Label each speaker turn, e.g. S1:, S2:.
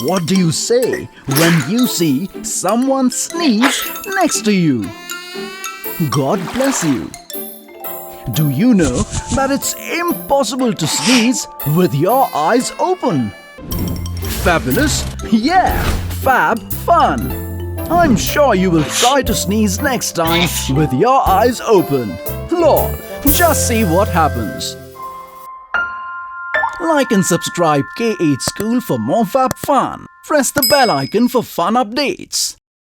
S1: What do you say when you see someone sneeze next to you? God bless you. Do you know that it's impossible to sneeze with your eyes open? Fabulous? Yeah, fab fun. I'm sure you will try to sneeze next time with your eyes open. Lord, just see what happens. Like and subscribe K8 School for more fab fun. Press the bell icon for fun updates.